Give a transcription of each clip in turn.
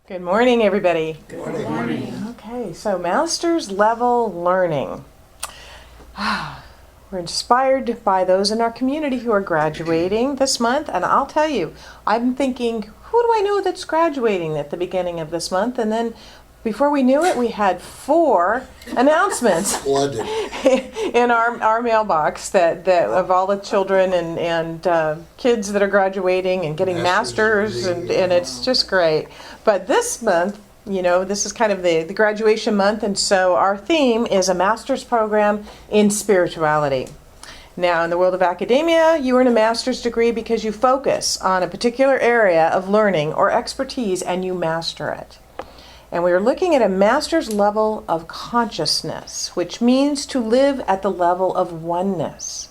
Good morning, everybody. Good morning. Okay, so master's level learning. We're inspired by those in our community who are graduating this month, and I'll tell you, I'm thinking, who do I know that's graduating at the beginning of this month? And then before we knew it, we had 4 announcements Flooded. in our mailbox that of all the children and kids that are graduating and getting masters, and it's just great. But this month, this is kind of the graduation month, and so our theme is a master's program in spirituality. Now, in the world of academia, you earn a master's degree because you focus on a particular area of learning or expertise and you master it. And we are looking at a master's level of consciousness, which means to live at the level of oneness.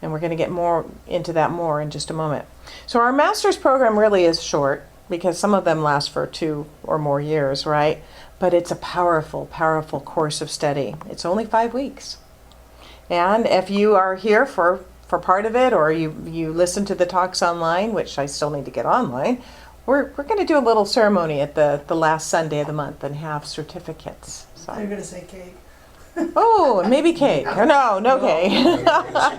And we're going to get more into that more in just a moment. So our master's program really is short, because some of them last for 2 or more years, right? But it's a powerful, powerful course of study. It's only 5 weeks. And if you are here for part of it, or you listen to the talks online, which I still need to get online, we're going to do a little ceremony at the last Sunday of the month and have certificates. So. You're going to say cake. Oh, maybe cake. No cake.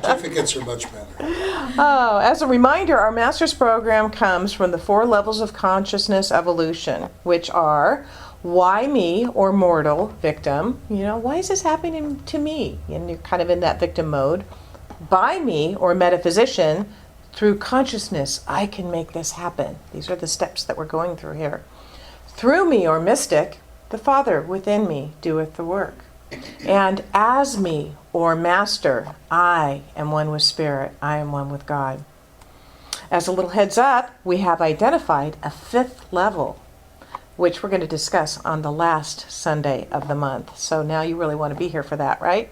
Certificates are much better. Oh, as a reminder, our master's program comes from the 4 levels of consciousness evolution, which are why me, or mortal victim. Why is this happening to me? And you're kind of in that victim mode. By me, or metaphysician, through consciousness, I can make this happen. These are the steps that we're going through here. Through me, or mystic, the Father within me doeth the work. And as me, or master, I am one with Spirit. I am one with God. As a little heads up, we have identified a 5th level, which we're going to discuss on the last Sunday of the month. So now you really want to be here for that, right?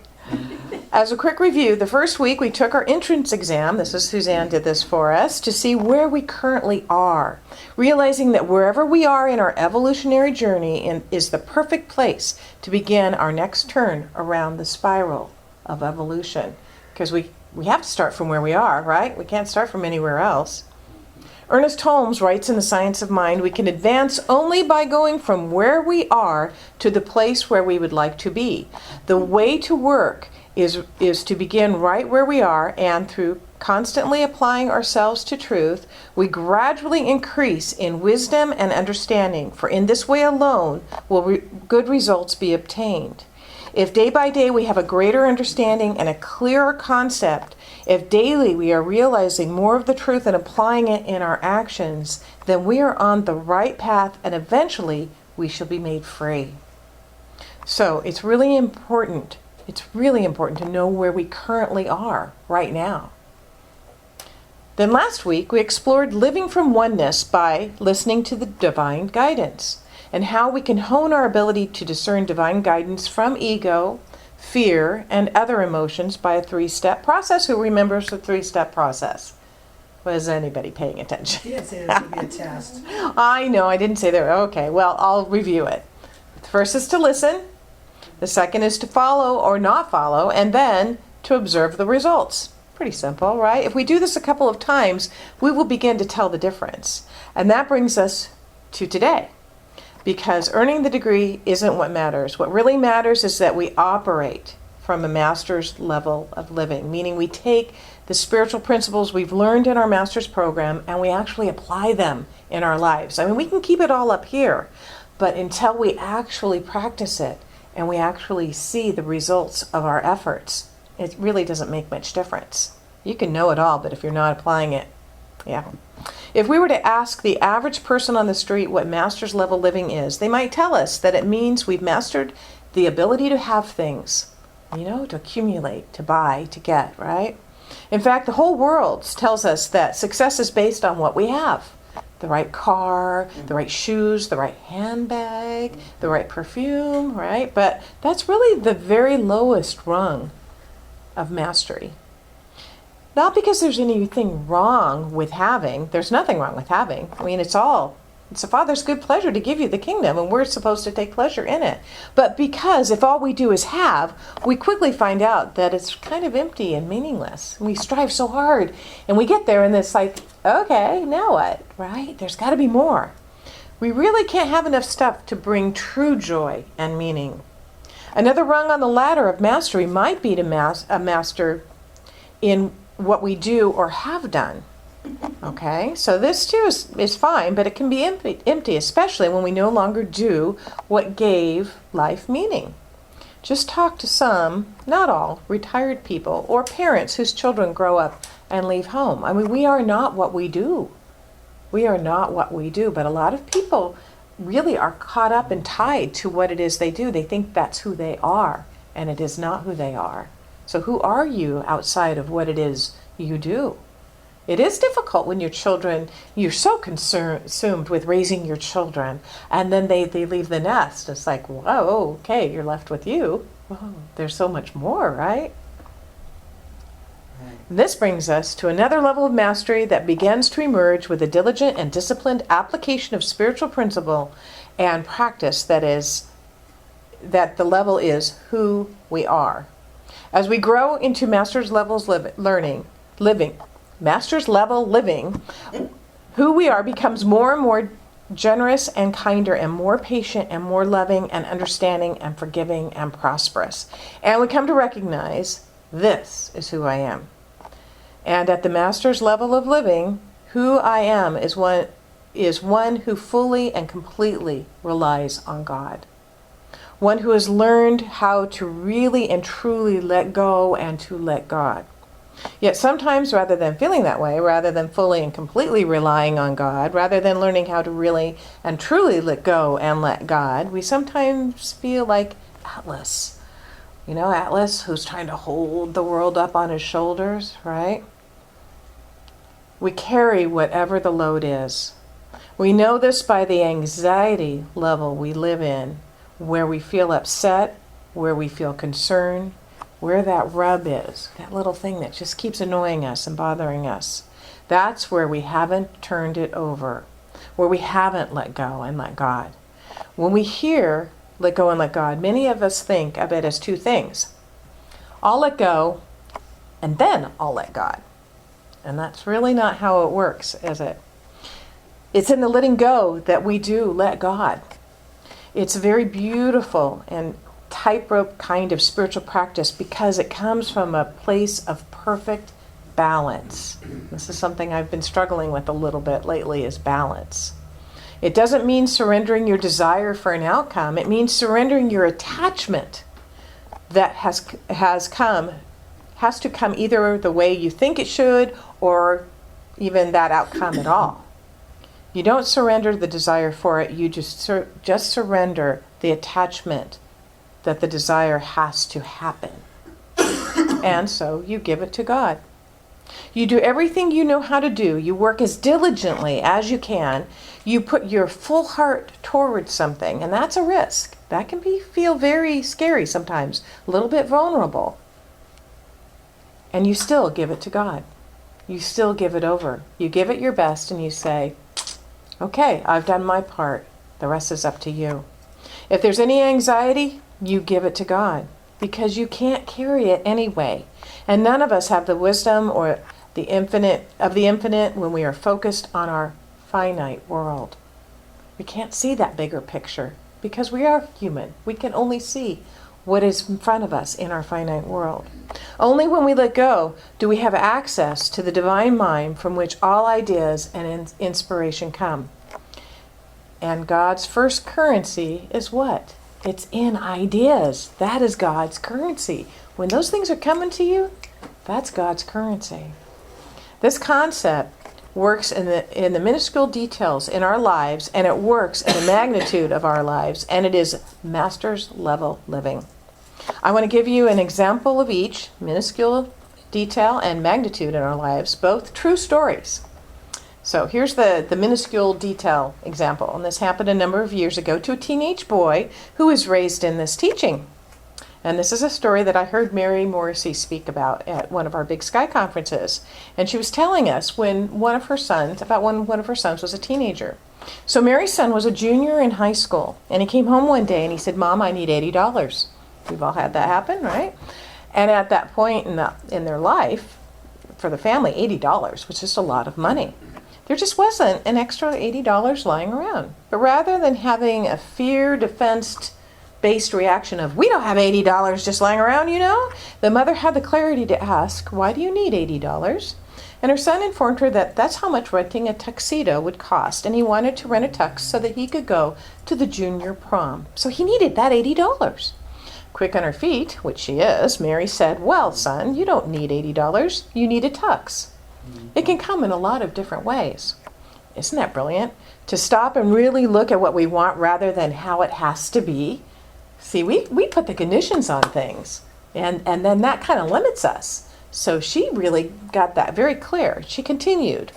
As a quick review, the first week we took our entrance exam, this is Suzanne did this for us, to see where we currently are, realizing that wherever we are in our evolutionary journey is the perfect place to begin our next turn around the spiral of evolution. Because we have to start from where we are, right? We can't start from anywhere else. Ernest Holmes writes in The Science of Mind, we can advance only by going from where we are to the place where we would like to be. The way to work is to begin right where we are, and through constantly applying ourselves to truth, we gradually increase in wisdom and understanding, for in this way alone will good results be obtained. If day by day we have a greater understanding and a clearer concept, if daily we are realizing more of the truth and applying it in our actions, then we are on the right path, and eventually we shall be made free. So it's really important to know where we currently are right now. Then last week we explored living from oneness by listening to the divine guidance, and how we can hone our ability to discern divine guidance from ego, fear, and other emotions by a 3-step process. Who remembers the 3-step process? Was anybody paying attention? You didn't say this would be a test. I know, I didn't say that. Okay, well, I'll review it. The first is to listen. The second is to follow or not follow, and then to observe the results. Pretty simple, right? If we do this a couple of times, we will begin to tell the difference. And that brings us to today. Because earning the degree isn't what matters. What really matters is that we operate from a master's level of living, meaning we take the spiritual principles we've learned in our master's program and we actually apply them in our lives. I mean, we can keep it all up here, but until we actually practice it and we actually see the results of our efforts, it really doesn't make much difference. You can know it all, but if you're not applying it, yeah. If we were to ask the average person on the street what master's level living is, they might tell us that it means we've mastered the ability to have things, to accumulate, to buy, to get, right? In fact, the whole world tells us that success is based on what we have. The right car, the right shoes, the right handbag, the right perfume, right? But that's really the very lowest rung of mastery. Not because there's anything wrong with having. There's nothing wrong with having. I mean, it's the Father's good pleasure to give you the kingdom, and we're supposed to take pleasure in it. But because if all we do is have, we quickly find out that it's kind of empty and meaningless. And we strive so hard, and we get there, and it's like, okay, now what, right? There's got to be more. We really can't have enough stuff to bring true joy and meaning. Another rung on the ladder of mastery might be to a master in what we do or have done. Okay, so this too is fine, but it can be empty, especially when we no longer do what gave life meaning. Just talk to some, not all, retired people or parents whose children grow up and leave home. I mean, we are not what we do. We are not what we do, but a lot of people really are caught up and tied to what it is they do. They think that's who they are, and it is not who they are. So who are you outside of what it is you do? It is difficult when your children, you're so consumed with raising your children, and then they leave the nest. It's like, whoa, okay, you're left with you. Whoa, there's so much more, right? This brings us to another level of mastery that begins to emerge with a diligent and disciplined application of spiritual principle and practice that the level is who we are. As we grow into master's levels master's level living, who we are becomes more and more generous and kinder and more patient and more loving and understanding and forgiving and prosperous. And we come to recognize this is who I am. And at the master's level of living, who I am is one who fully and completely relies on God. One who has learned how to really and truly let go and to let God. Yet sometimes, rather than feeling that way, rather than fully and completely relying on God, rather than learning how to really and truly let go and let God, we sometimes feel like Atlas. You know, Atlas who's trying to hold the world up on his shoulders, right? We carry whatever the load is. We know this by the anxiety level we live in, where we feel upset, where we feel concerned, where that rub is, that little thing that just keeps annoying us and bothering us. That's where we haven't turned it over, where we haven't let go and let God. When we hear let go and let God, many of us think of it as two things. I'll let go, and then I'll let God. And that's really not how it works, is it? It's in the letting go that we do let God. It's very beautiful and tightrope kind of spiritual practice because it comes from a place of perfect balance. This is something I've been struggling with a little bit lately, is balance. It doesn't mean surrendering your desire for an outcome. It means surrendering your attachment that has to come either the way you think it should or even that outcome at all. You don't surrender the desire for it. You just surrender the attachment that the desire has to happen. And so you give it to God. You do everything you know how to do. You work as diligently as you can. You put your full heart towards something, and that's a risk. That can feel very scary sometimes, a little bit vulnerable. And you still give it to God. You still give it over. You give it your best and you say, okay, I've done my part. The rest is up to you. If there's any anxiety, you give it to God because you can't carry it anyway. And none of us have the wisdom or the infinite when we are focused on our finite world. We can't see that bigger picture because we are human. We can only see what is in front of us in our finite world. Only when we let go do we have access to the divine mind from which all ideas and inspiration come. And God's first currency is what? It's in ideas. That is God's currency. When those things are coming to you, that's God's currency. This concept works in the minuscule details in our lives, and it works in the magnitude of our lives, and it is master's level living. I want to give you an example of each minuscule detail and magnitude in our lives, both true stories. So here's the minuscule detail example, and this happened a number of years ago to a teenage boy who was raised in this teaching. And this is a story that I heard Mary Morrissey speak about at one of our Big Sky conferences. And she was telling us when one of her sons was a teenager. So Mary's son was a junior in high school, and he came home one day and he said, "Mom, I need $80. We've all had that happen, right? And at that point in their life, for the family, $80 was just a lot of money. there just wasn't an extra $80 lying around. But rather than having a fear defense-based reaction of, we don't have $80 just lying around, the mother had the clarity to ask, why do you need $80? And her son informed her that that's how much renting a tuxedo would cost, and he wanted to rent a tux so that he could go to the junior prom. So he needed that $80. Quick on her feet, which she is, Mary said, well, son, you don't need $80. You need a tux. It can come in a lot of different ways. Isn't that brilliant? To stop and really look at what we want rather than how it has to be. See, we put the conditions on things, and then that kind of limits us. So she really got that very clear. She continued,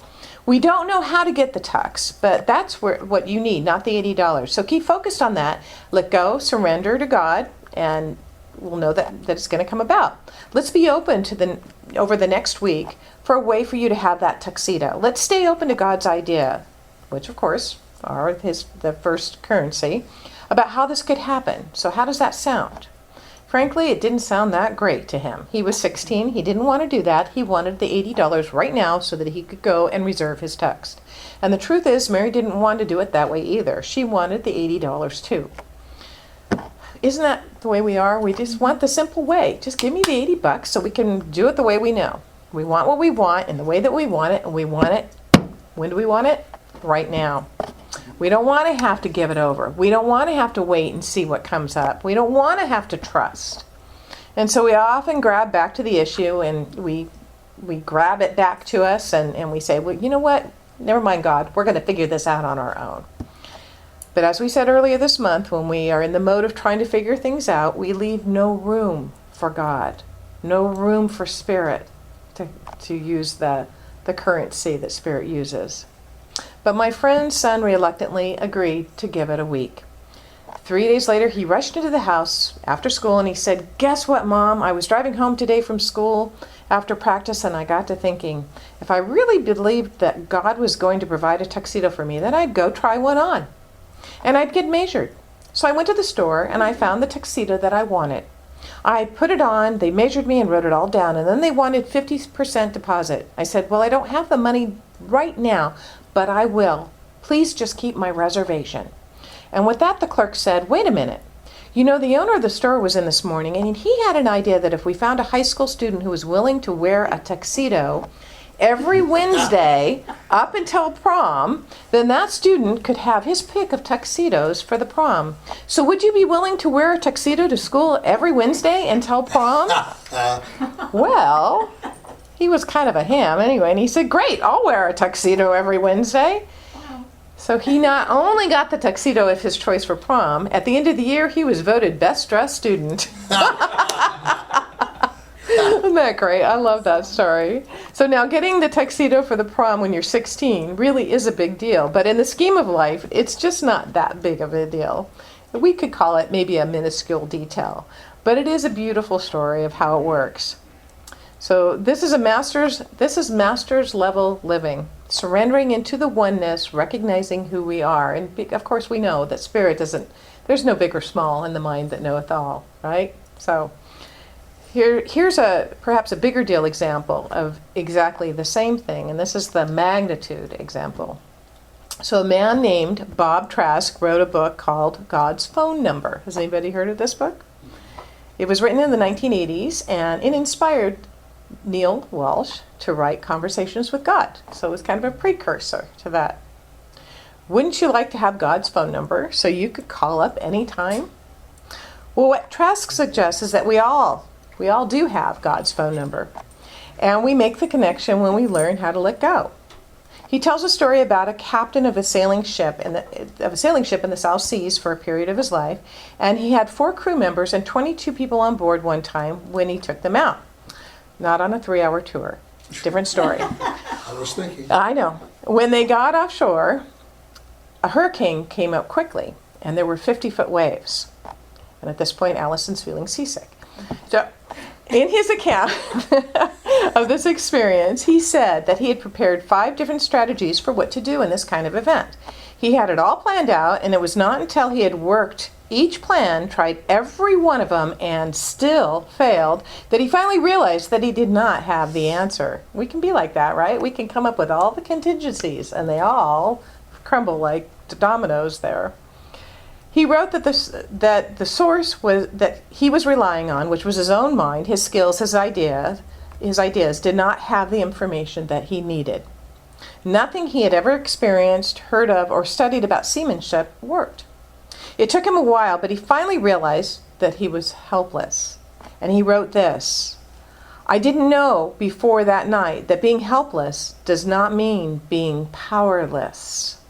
we don't know how to get the tux, but that's what you need, not the $80. So keep focused on that. Let go, surrender to God, and we'll know that it's going to come about. Let's be open to over the next week for a way for you to have that tuxedo. Let's stay open to God's idea, which of course are the first currency, about how this could happen. So how does that sound? Frankly, it didn't sound that great to him. He was 16. He didn't want to do that. He wanted the $80 right now so that he could go and reserve his tux. And the truth is, Mary didn't want to do it that way either. She wanted the $80 too. Isn't that the way we are? We just want the simple way. Just give me the $80 so we can do it the way we know. We want what we want in the way that we want it, and we want it. When do we want it? Right now. We don't want to have to give it over. We don't want to have to wait and see what comes up. We don't want to have to trust. And so we often grab back to the issue, and we grab it back to us, and we say, well, you know what? Never mind, God. We're going to figure this out on our own. But as we said earlier this month, when we are in the mode of trying to figure things out, we leave no room for God, no room for Spirit to use the currency that Spirit uses. But my friend's son reluctantly agreed to give it a week. 3 days later, he rushed into the house after school and he said, guess what, Mom? I was driving home today from school after practice and I got to thinking, if I really believed that God was going to provide a tuxedo for me, then I'd go try one on. And I'd get measured. So I went to the store and I found the tuxedo that I wanted. I put it on, they measured me and wrote it all down, and then they wanted 50% deposit. I said, well, I don't have the money right now, but I will. Please just keep my reservation. And with that, the clerk said, wait a minute. You know, the owner of the store was in this morning, and he had an idea that if we found a high school student who was willing to wear a tuxedo every Wednesday up until prom, then that student could have his pick of tuxedos for the prom. So would you be willing to wear a tuxedo to school every Wednesday until prom? Well, he was kind of a ham anyway, and he said, great, I'll wear a tuxedo every Wednesday. So he not only got the tuxedo of his choice for prom, at the end of the year, he was voted best dressed student. Isn't that great? I love that story. So now getting the tuxedo for the prom when you're 16 really is a big deal. But in the scheme of life, it's just not that big of a deal. We could call it maybe a minuscule detail. But it is a beautiful story of how it works. So this is master's level living. Surrendering into the oneness, recognizing who we are. And of course we know that Spirit there's no big or small in the mind that knoweth all, right? So here's perhaps a bigger deal example of exactly the same thing, and this is the magnitude example. So a man named Bob Trask wrote a book called God's Phone Number. Has anybody heard of this book? It was written in the 1980s, and it inspired Neil Walsh to write Conversations with God. So it was kind of a precursor to that. Wouldn't you like to have God's phone number so you could call up anytime? Well, what Trask suggests is that we all do have God's phone number. And we make the connection when we learn how to let go. He tells a story about a captain of a sailing ship in the South Seas for a period of his life, and he had 4 crew members and 22 people on board one time when he took them out. Not on a 3-hour tour. Different story. I was thinking. I know. When they got offshore, a hurricane came up quickly, and there were 50-foot waves. And at this point, Allison's feeling seasick. So, in his account of this experience, he said that he had prepared 5 different strategies for what to do in this kind of event. He had it all planned out, and it was not until he had worked each plan, tried every one of them, and still failed, that he finally realized that he did not have the answer. We can be like that, right? We can come up with all the contingencies, and they all crumble like dominoes there. He wrote that the source was that he was relying on, which was his own mind, his skills, his ideas, did not have the information that he needed. Nothing he had ever experienced, heard of, or studied about seamanship worked. It took him a while, but he finally realized that he was helpless. And he wrote this: I didn't know before that night that being helpless does not mean being powerless.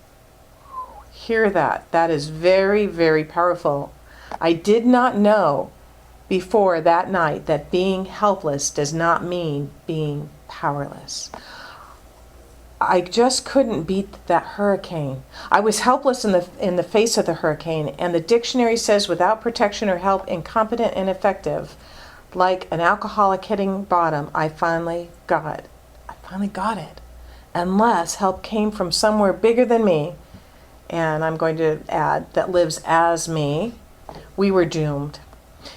Hear that. That is very, very powerful. I did not know before that night that being helpless does not mean being powerless. I just couldn't beat that hurricane. I was helpless in the face of the hurricane, and the dictionary says without protection or help, incompetent and ineffective, like an alcoholic hitting bottom. I finally got it. Unless help came from somewhere bigger than me, and I'm going to add, that lives as me, we were doomed.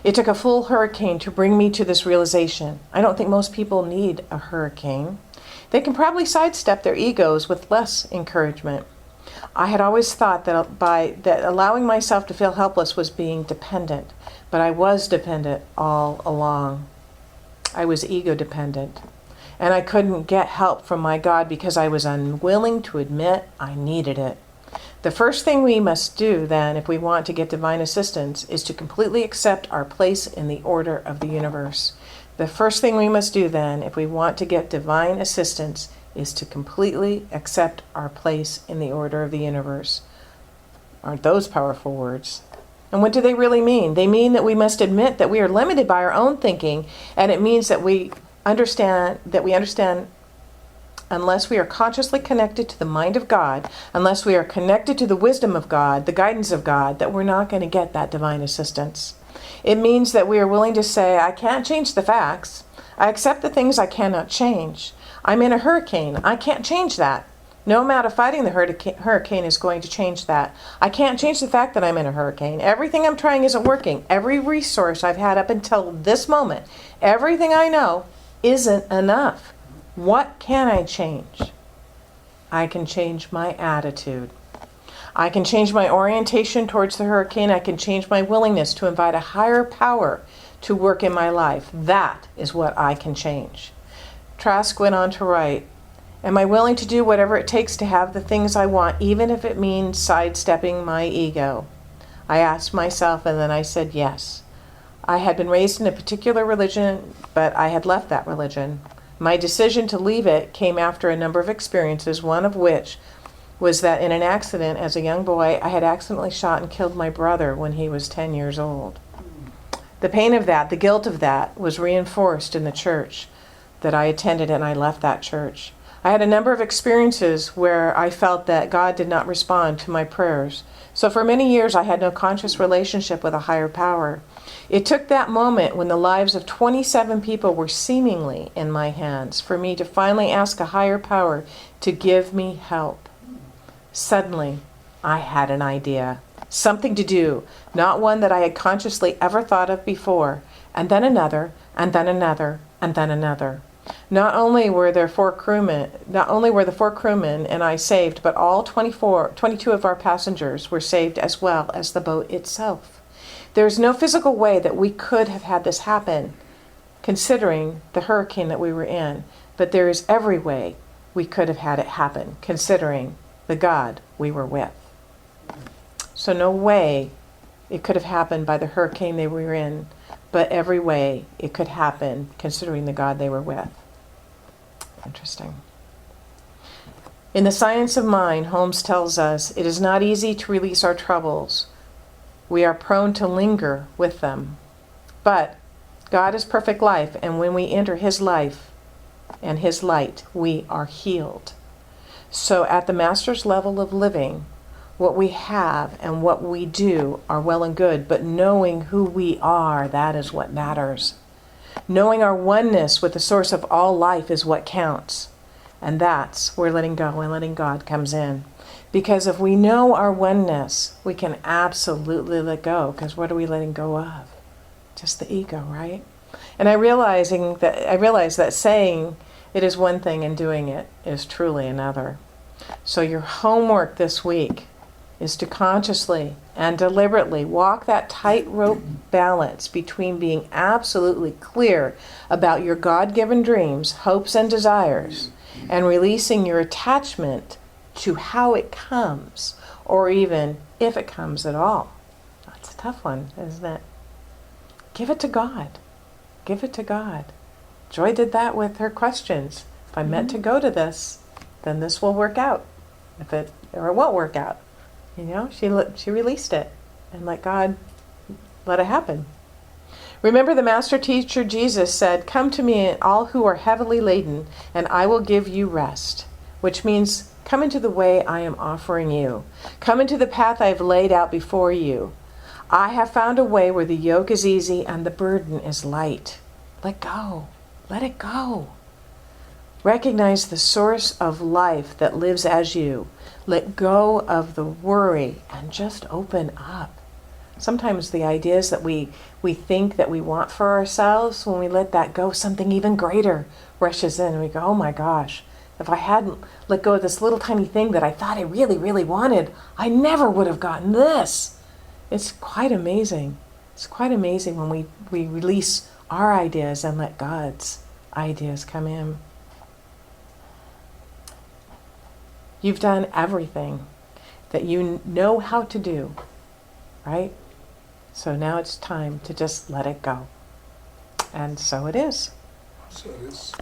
It took a full hurricane to bring me to this realization. I don't think most people need a hurricane. They can probably sidestep their egos with less encouragement. I had always thought that allowing myself to feel helpless was being dependent, but I was dependent all along. I was ego dependent, and I couldn't get help from my God because I was unwilling to admit I needed it. The first thing we must do then, if we want to get divine assistance, is to completely accept our place in the order of the universe. The first thing we must do then, if we want to get divine assistance, is to completely accept our place in the order of the universe. Aren't those powerful words? And what do they really mean? They mean that we must admit that we are limited by our own thinking, and it means that we understand unless we are consciously connected to the mind of God, unless we are connected to the wisdom of God, the guidance of God, that we're not going to get that divine assistance. It means that we are willing to say, I can't change the facts. I accept the things I cannot change. I'm in a hurricane. I can't change that. No amount of fighting the hurricane is going to change that. I can't change the fact that I'm in a hurricane. Everything I'm trying isn't working. Every resource I've had up until this moment, everything I know isn't enough. What can I change? I can change my attitude. I can change my orientation towards the hurricane. I can change my willingness to invite a higher power to work in my life. That is what I can change. Trask went on to write, am I willing to do whatever it takes to have the things I want, even if it means sidestepping my ego? I asked myself, and then I said yes. I had been raised in a particular religion, but I had left that religion. My decision to leave it came after a number of experiences, one of which was that in an accident as a young boy, I had accidentally shot and killed my brother when he was 10 years old. The pain of that, the guilt of that, was reinforced in the church that I attended, and I left that church. I had a number of experiences where I felt that God did not respond to my prayers. So for many years, I had no conscious relationship with a higher power. It took that moment when the lives of 27 people were seemingly in my hands for me to finally ask a higher power to give me help. Suddenly, I had an idea, something to do, not one that I had consciously ever thought of before, and then another, and then another, and then another. Not only were the four crewmen and I saved, but all 22 of our passengers were saved, as well as the boat itself. There is no physical way that we could have had this happen, considering the hurricane that we were in, but there is every way we could have had it happen, considering the God we were with. So no way it could have happened by the hurricane they were in, but every way it could happen, considering the God they were with. Interesting. In The Science of Mind, Holmes tells us, it is not easy to release our troubles. We are prone to linger with them. But God is perfect life, and when we enter His life and His light, we are healed. So at the Master's level of living, what we have and what we do are well and good, but knowing who we are, that is what matters. Knowing our oneness with the source of all life is what counts. And that's where letting go and letting God comes in. Because if we know our oneness, we can absolutely let go. Because what are we letting go of? Just the ego, right? And I realized that saying it is one thing and doing it is truly another. So your homework this week is to consciously and deliberately walk that tightrope balance between being absolutely clear about your God-given dreams, hopes, and desires, and releasing your attachment to how it comes, or even if it comes at all. That's a tough one, isn't it? Give it to God. Give it to God. Joy did that with her questions. If I'm meant to go to this, then this will work out. Or it won't work out. You know, she released it and let God let it happen. Remember, the master teacher Jesus said, "Come to me, all who are heavily laden, and I will give you rest," which means come into the way I am offering you. Come into the path I have laid out before you. I have found a way where the yoke is easy and the burden is light. Let go. Let it go. Recognize the source of life that lives as you. Let go of the worry and just open up. Sometimes the ideas that we think that we want for ourselves, when we let that go, something even greater rushes in and we go, oh my gosh, if I hadn't let go of this little tiny thing that I thought I really, really wanted, I never would have gotten this. It's quite amazing. It's quite amazing when we release our ideas and let God's ideas come in. You've done everything that you know how to do, right? So now it's time to just let it go. And so it is. So it is.